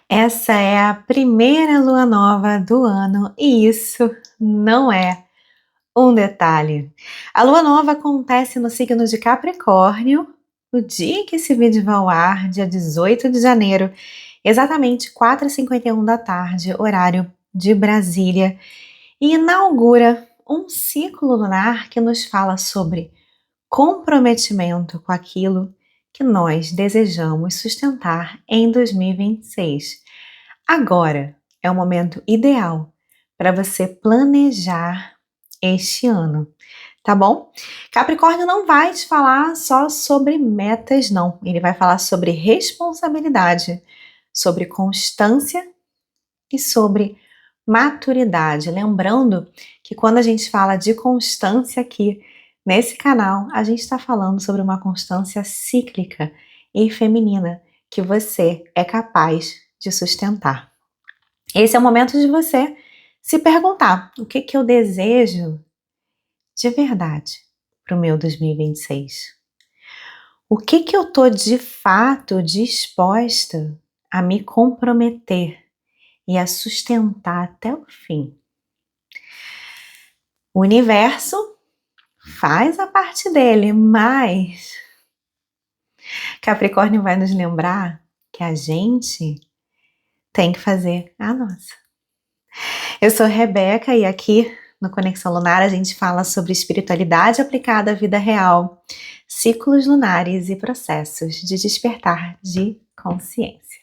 Essa é a primeira lua nova do ano e isso não é um detalhe. A lua nova acontece no signo de Capricórnio, no dia em que esse vídeo vai ao ar, dia 18 de janeiro, exatamente 4h51 da tarde, horário de Brasília, e inaugura um ciclo lunar que nos fala sobre comprometimento com aquilo que nós desejamos sustentar em 2026. Agora é o momento ideal para você planejar este ano, tá bom? Capricórnio não vai te falar só sobre metas, não. Ele vai falar sobre responsabilidade, sobre constância e sobre maturidade. Lembrando que quando a gente fala de constância aqui nesse canal, a gente está falando sobre uma constância cíclica e feminina que você é capaz de sustentar. Esse é o momento de você se perguntar: o que eu desejo de verdade para o meu 2026? O que eu estou de fato disposta a me comprometer e a sustentar até o fim? O universo faz a parte dele, mas Capricórnio vai nos lembrar que a gente tem que fazer a nossa. Eu sou Rebeca e aqui no Conexão Lunar a gente fala sobre espiritualidade aplicada à vida real, ciclos lunares e processos de despertar de consciência.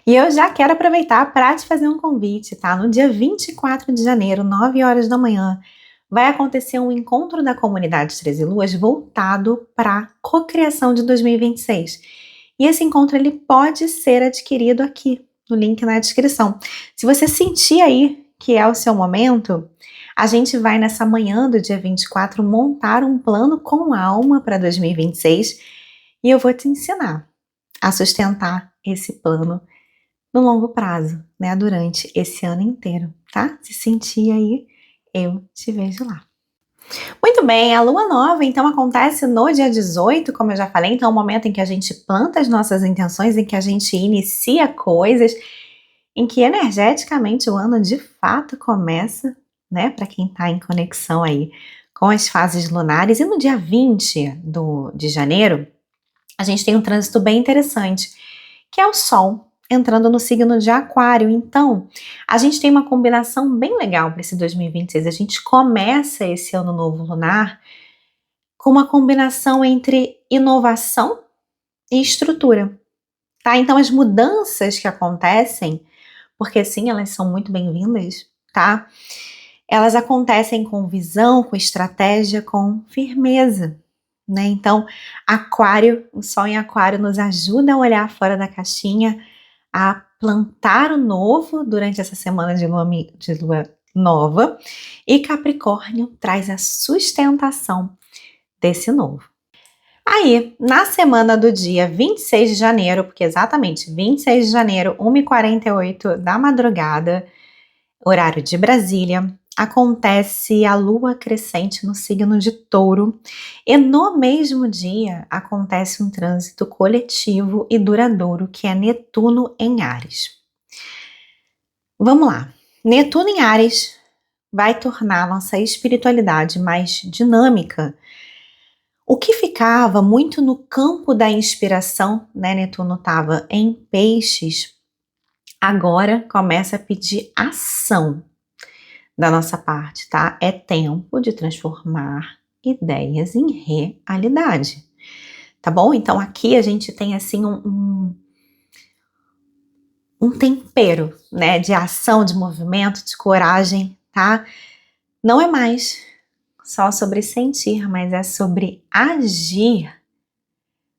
E eu já quero aproveitar para te fazer um convite, tá? No dia 24 de janeiro, 9 horas da manhã, vai acontecer um encontro da comunidade 13 Luas voltado para a cocriação de 2026. E esse encontro ele pode ser adquirido aqui, no link na descrição. Se você sentir aí que é o seu momento, a gente vai nessa manhã do dia 24 montar um plano com alma para 2026 e eu vou te ensinar a sustentar esse plano no longo prazo, né, durante esse ano inteiro, tá? Se sentir aí, eu te vejo lá. Muito bem, a lua nova então acontece no dia 18, como eu já falei, então é o momento em que a gente planta as nossas intenções, em que a gente inicia coisas, em que energeticamente o ano de fato começa, né, para quem está em conexão aí com as fases lunares. E no dia 20 de janeiro, a gente tem um trânsito bem interessante, que é o Sol entrando no signo de Aquário. Então, a gente tem uma combinação bem legal para esse 2026. A gente começa esse ano novo lunar com uma combinação entre inovação e estrutura, tá? Então, as mudanças que acontecem, porque sim, elas são muito bem-vindas, tá? Elas acontecem com visão, com estratégia, com firmeza, né? Então, Aquário, o Sol em Aquário nos ajuda a olhar fora da caixinha, a plantar o novo durante essa semana de lua nova, e Capricórnio traz a sustentação desse novo. Aí, na semana do dia 26 de janeiro, porque exatamente 26 de janeiro, 1h48 da madrugada, horário de Brasília, acontece a lua crescente no signo de Touro e no mesmo dia acontece um trânsito coletivo e duradouro que é Netuno em Áries. Vamos lá, Netuno em Áries vai tornar nossa espiritualidade mais dinâmica. O que ficava muito no campo da inspiração, né? Netuno estava em Peixes, agora começa a pedir ação da nossa parte, tá? É tempo de transformar ideias em realidade, tá bom? Então aqui a gente tem assim um tempero, né? De ação, de movimento, de coragem, tá? Não é mais só sobre sentir, mas é sobre agir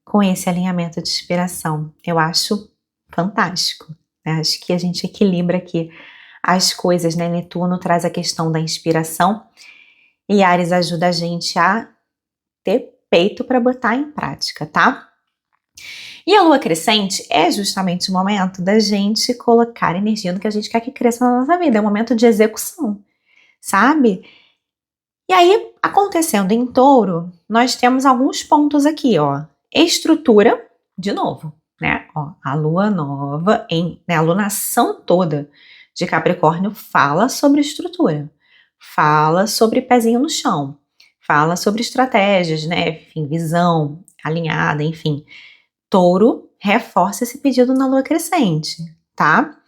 com esse alinhamento de inspiração. Eu acho fantástico, né? Acho que a gente equilibra aqui as coisas, né? Netuno traz a questão da inspiração e Áries ajuda a gente a ter peito para botar em prática, tá? E a lua crescente é justamente o momento da gente colocar energia no que a gente quer que cresça na nossa vida, é um momento de execução, sabe? E aí, acontecendo em Touro, nós temos alguns pontos aqui, ó. Estrutura, de novo, né? Ó, a lua nova, né, a lunação toda de Capricórnio fala sobre estrutura, fala sobre pezinho no chão, fala sobre estratégias, né? Enfim, visão alinhada, enfim. Touro reforça esse pedido na lua crescente, tá?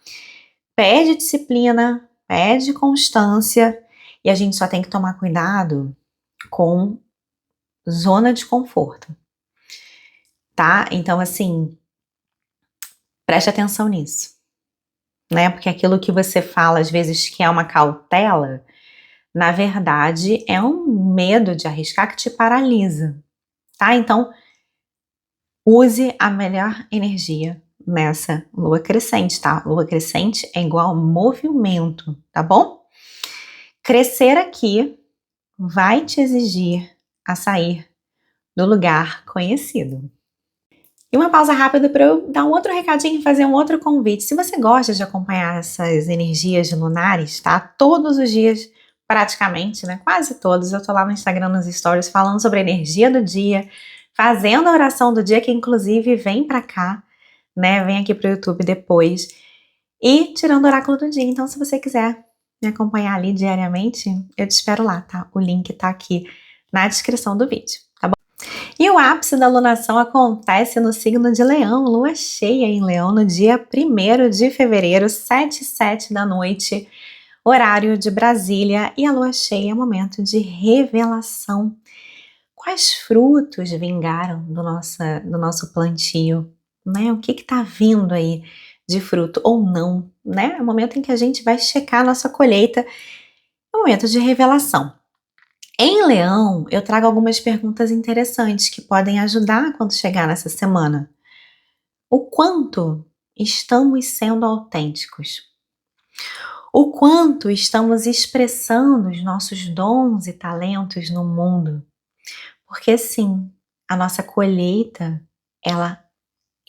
Pede disciplina, pede constância, e a gente só tem que tomar cuidado com zona de conforto, tá? Então, assim, preste atenção nisso, né? Porque aquilo que você fala, às vezes, que é uma cautela, na verdade, é um medo de arriscar que te paralisa, tá? Então, use a melhor energia nessa lua crescente, tá? Lua crescente é igual movimento, tá bom? Crescer aqui vai te exigir a sair do lugar conhecido. E uma pausa rápida para eu dar um outro recadinho e fazer um outro convite. Se você gosta de acompanhar essas energias lunares, tá? Todos os dias, praticamente, né? Quase todos, eu tô lá no Instagram, nos stories, falando sobre a energia do dia, fazendo a oração do dia, que inclusive vem pra cá, né? Vem aqui pro YouTube depois. E tirando o oráculo do dia. Então, se você quiser me acompanhar ali diariamente, eu te espero lá, tá? O link tá aqui na descrição do vídeo, tá bom? E o ápice da lunação acontece no signo de Leão, lua cheia em Leão, no dia 1º de fevereiro, 7h07 da noite, horário de Brasília, e a lua cheia é momento de revelação. Quais frutos vingaram do nosso plantio, né? O que tá vindo aí de fruto ou não, né? É o momento em que a gente vai checar a nossa colheita, é o momento de revelação. Em Leão, eu trago algumas perguntas interessantes que podem ajudar quando chegar nessa semana. O quanto estamos sendo autênticos? O quanto estamos expressando os nossos dons e talentos no mundo? Porque sim, a nossa colheita, ela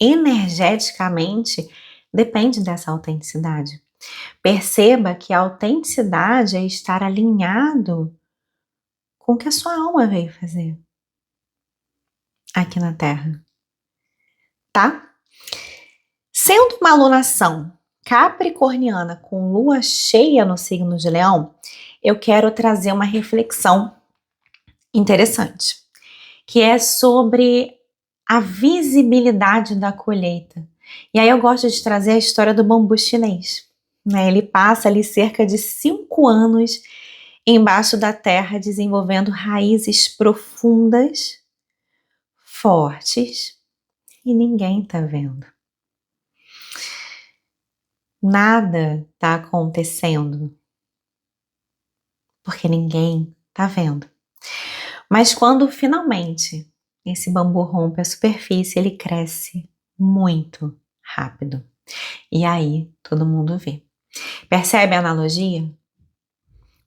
energeticamente depende dessa autenticidade. Perceba que a autenticidade é estar alinhado com o que a sua alma veio fazer aqui na Terra, tá? Sendo uma alunação capricorniana com lua cheia no signo de Leão, eu quero trazer uma reflexão interessante, que é sobre a visibilidade da colheita. E aí eu gosto de trazer a história do bambu chinês, né? Ele passa ali cerca de 5 anos embaixo da terra, desenvolvendo raízes profundas, fortes, e ninguém tá vendo. Nada tá acontecendo, porque ninguém tá vendo. Mas quando finalmente esse bambu rompe a superfície, ele cresce muito rápido. E aí todo mundo vê. Percebe a analogia?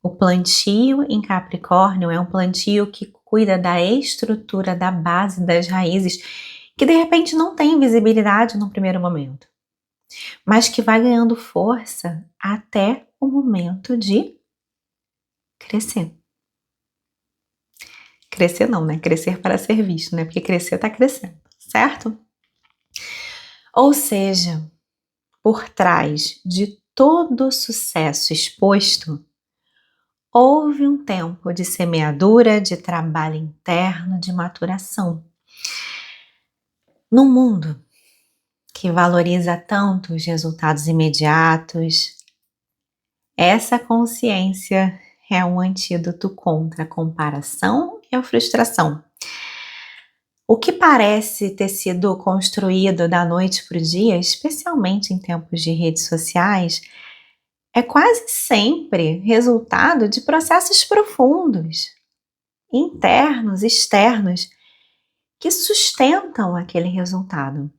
O plantio em Capricórnio é um plantio que cuida da estrutura, da base, das raízes, que de repente não tem visibilidade no primeiro momento, mas que vai ganhando força até o momento de crescer. Crescer não, né? Crescer para ser visto, né? Porque crescer tá crescendo, certo? Ou seja, por trás de todo sucesso exposto, houve um tempo de semeadura, de trabalho interno, de maturação. Num mundo que valoriza tanto os resultados imediatos, essa consciência é um antídoto contra a comparação e a frustração. O que parece ter sido construído da noite para o dia, especialmente em tempos de redes sociais, é quase sempre resultado de processos profundos, internos, externos, que sustentam aquele resultado,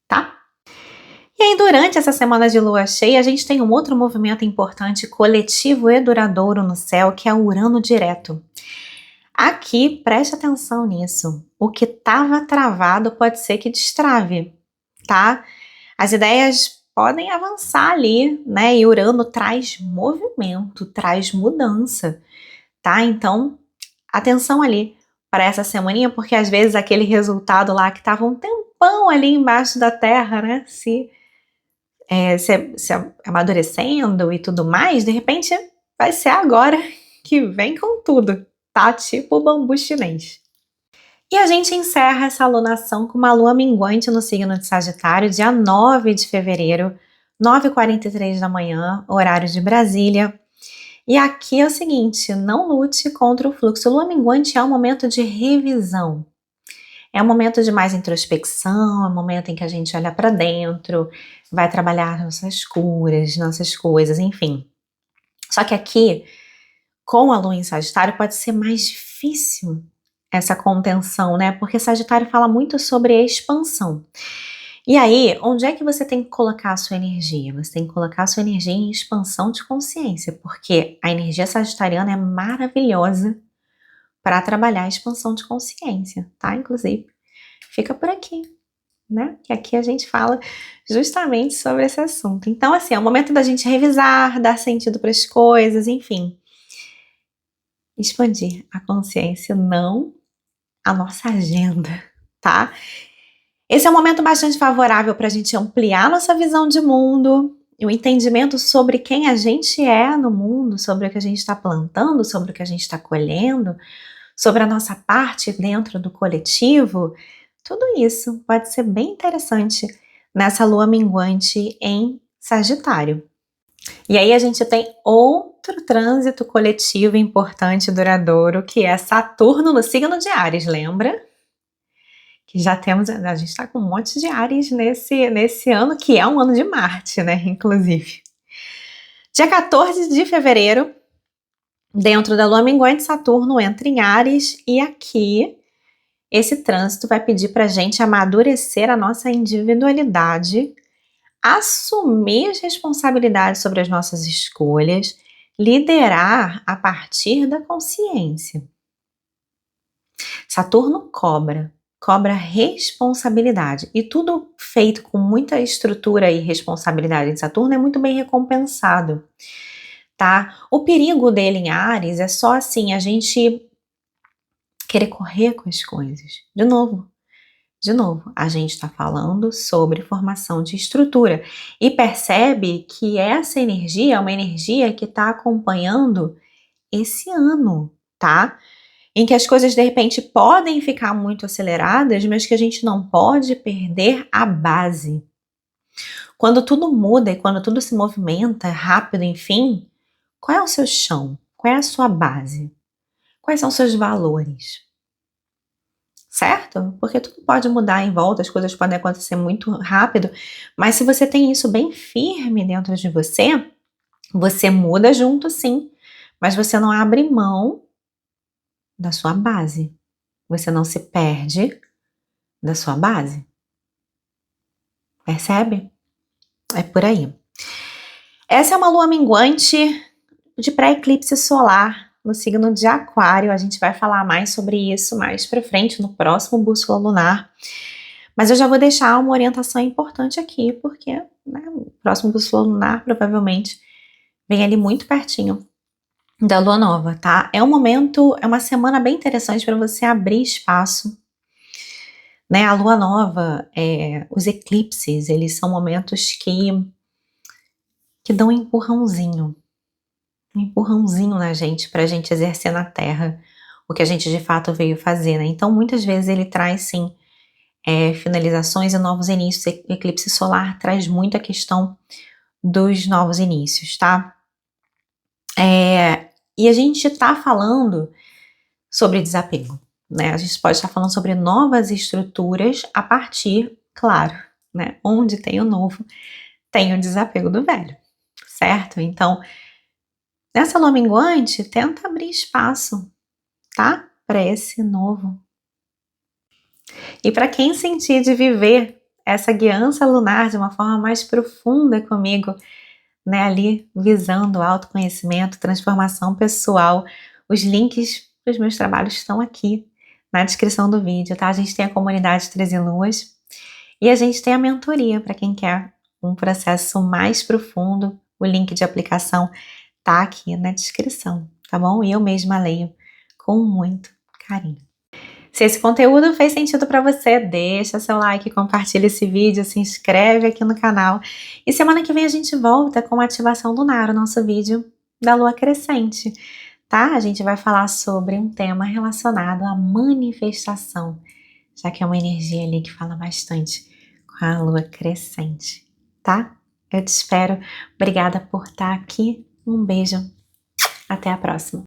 tá? E aí, durante essa semana de lua cheia, a gente tem um outro movimento importante, coletivo e duradouro no céu, que é o Urano direto. Aqui, preste atenção nisso. O que estava travado pode ser que destrave, tá? As ideias podem avançar ali, né? E Urano traz movimento, traz mudança, tá? Então, atenção ali. para essa semaninha, porque às vezes aquele resultado lá que estava um tempão ali embaixo da terra, né, se amadurecendo e tudo mais, de repente vai ser agora que vem com tudo, tá? Tipo o bambu chinês. E a gente encerra essa alunação com uma lua minguante no signo de Sagitário, dia 9 de fevereiro, 9h43 da manhã, horário de Brasília. E aqui é o seguinte, não lute contra o fluxo. Lua minguante é um momento de revisão. É um momento de mais introspecção, é um momento em que a gente olha para dentro, vai trabalhar nossas curas, nossas coisas, enfim. Só que aqui, com a lua em Sagitário, pode ser mais difícil essa contenção, né? Porque Sagitário fala muito sobre a expansão. E aí, onde é que você tem que colocar a sua energia? Você tem que colocar a sua energia em expansão de consciência, porque a energia sagitariana é maravilhosa para trabalhar a expansão de consciência, tá? Inclusive, fica por aqui, né? Que aqui a gente fala justamente sobre esse assunto. Então, assim, é o momento da gente revisar, dar sentido para as coisas, enfim. Expandir a consciência, não a nossa agenda, tá? Esse é um momento bastante favorável para a gente ampliar nossa visão de mundo, o entendimento sobre quem a gente é no mundo, sobre o que a gente está plantando, sobre o que a gente está colhendo, sobre a nossa parte dentro do coletivo. Tudo isso pode ser bem interessante nessa lua minguante em Sagitário. E aí a gente tem outro trânsito coletivo importante e duradouro, que é Saturno no signo de Áries, lembra? Que já temos, a gente está com um monte de Áries nesse ano, que é um ano de Marte, né, inclusive. Dia 14 de fevereiro, dentro da lua minguante, Saturno entra em Áries, e aqui esse trânsito vai pedir para a gente amadurecer a nossa individualidade, assumir as responsabilidades sobre as nossas escolhas, liderar a partir da consciência. Saturno cobra responsabilidade, e tudo feito com muita estrutura e responsabilidade em Saturno é muito bem recompensado, tá? O perigo dele em Áries é só assim, a gente querer correr com as coisas. De novo, a gente está falando sobre formação de estrutura e percebe que essa energia é uma energia que está acompanhando esse ano, tá? Em que as coisas de repente podem ficar muito aceleradas, mas que a gente não pode perder a base. Quando tudo muda e quando tudo se movimenta rápido, enfim, qual é o seu chão? Qual é a sua base? Quais são os seus valores? Certo? Porque tudo pode mudar em volta, as coisas podem acontecer muito rápido, mas se você tem isso bem firme dentro de você, você muda junto sim, mas você não abre mão da sua base. Você não se perde da sua base. Percebe? É por aí. Essa é uma lua minguante de pré-eclipse solar no signo de Aquário. A gente vai falar mais sobre isso mais pra frente no próximo Bússola Lunar. Mas eu já vou deixar uma orientação importante aqui, porque né, o próximo Bússola Lunar provavelmente vem ali muito pertinho da lua nova, tá? É um momento, é uma semana bem interessante para você abrir espaço, né? A lua nova, os eclipses, eles são momentos que dão um empurrãozinho na gente, pra gente exercer na Terra o que a gente de fato veio fazer, né? Então, muitas vezes ele traz, sim, finalizações e novos inícios. O eclipse solar traz muito a questão dos novos inícios, tá? E a gente tá falando sobre desapego, né? A gente pode estar falando sobre novas estruturas a partir, claro, né? Onde tem o novo, tem o desapego do velho, certo? Então, nessa lua minguante, tenta abrir espaço, tá? Para esse novo. E para quem sentir de viver essa guiança lunar de uma forma mais profunda comigo, né, ali visando autoconhecimento, transformação pessoal, os links para os meus trabalhos estão aqui na descrição do vídeo, tá? A gente tem a comunidade 13 Luas e a gente tem a mentoria para quem quer um processo mais profundo. O link de aplicação tá aqui na descrição, tá bom? E eu mesma leio com muito carinho. Se esse conteúdo fez sentido para você, deixa seu like, compartilha esse vídeo, se inscreve aqui no canal. E semana que vem a gente volta com a ativação lunar, o nosso vídeo da lua crescente, tá? A gente vai falar sobre um tema relacionado à manifestação, já que é uma energia ali que fala bastante com a lua crescente, tá? Eu te espero. Obrigada por estar aqui. Um beijo. Até a próxima.